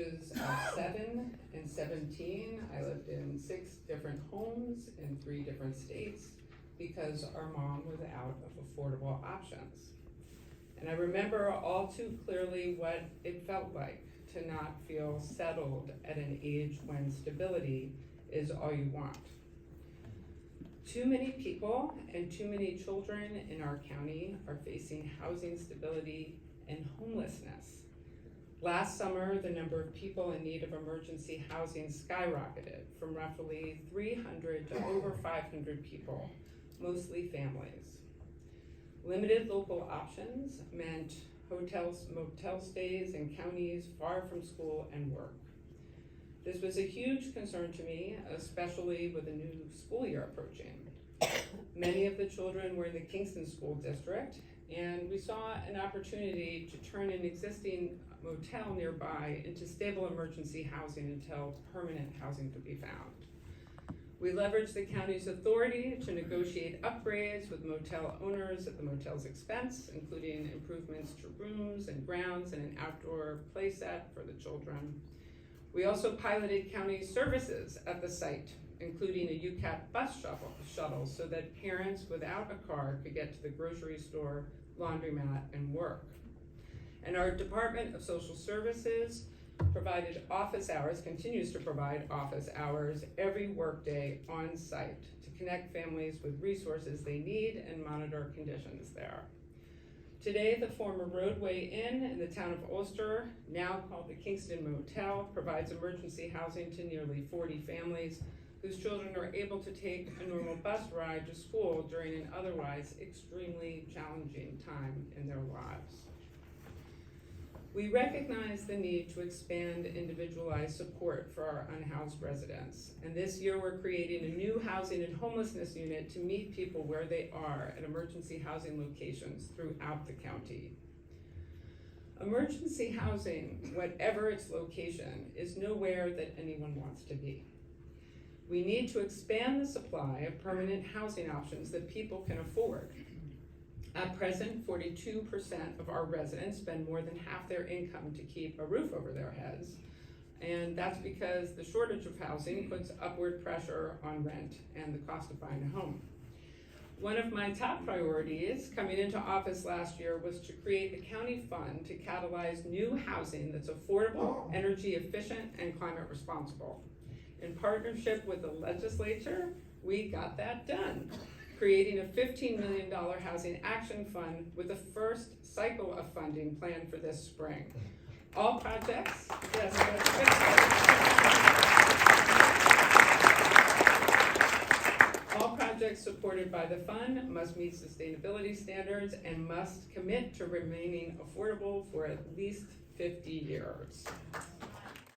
ages of 7 and 17, I lived in 6 different homes in 3 different states because our mom was out of affordable options. And I remember all too clearly what it felt like to not feel settled at an age when stability is all you want. Too many people and too many children in our county are facing housing instability and homelessness. Last summer, the number of people in need of emergency housing skyrocketed from roughly 300 to over 500 people, mostly families. Limited local options meant hotels, motel stays in counties far from school and work. This was a huge concern to me, especially with the new school year approaching. Many of the children were in the Kingston School District, and we saw an opportunity to turn an existing motel nearby into stable emergency housing until permanent housing could be found. We leveraged the county's authority to negotiate upgrades with motel owners at the motel's expense, including improvements to rooms and grounds and an outdoor play set for the children. We also piloted county services at the site, including a UCAT bus shuttle so that parents without a car could get to the grocery store, laundromat, and work. And our Department of Social Services provided office hours, continues to provide office hours every workday on site to connect families with resources they need and monitor conditions there. Today, the former Roadway Inn in the town of Ulster, now called the Kingston Motel, provides emergency housing to nearly 40 families whose children are able to take a normal bus ride to school during an otherwise extremely challenging time in their lives. We recognize the need to expand individualized support for our unhoused residents, and this year we're creating a new housing and homelessness unit to meet people where they are at emergency housing locations throughout the county. Emergency housing, whatever its location, is nowhere that anyone wants to be. We need to expand the supply of permanent housing options that people can afford. At present, 42% of our residents spend more than half their income to keep a roof over their heads, and that's because the shortage of housing puts upward pressure on rent and the cost of buying a home. One of my top priorities coming into office last year was to create a county fund to catalyze new housing that's affordable, energy efficient, and climate responsible. In partnership with the legislature, we got that done, creating a $15 million housing action fund with the first cycle of funding planned for this spring. All projects, all projects supported by the fund must meet sustainability standards and must commit to remaining affordable for at least 50 years.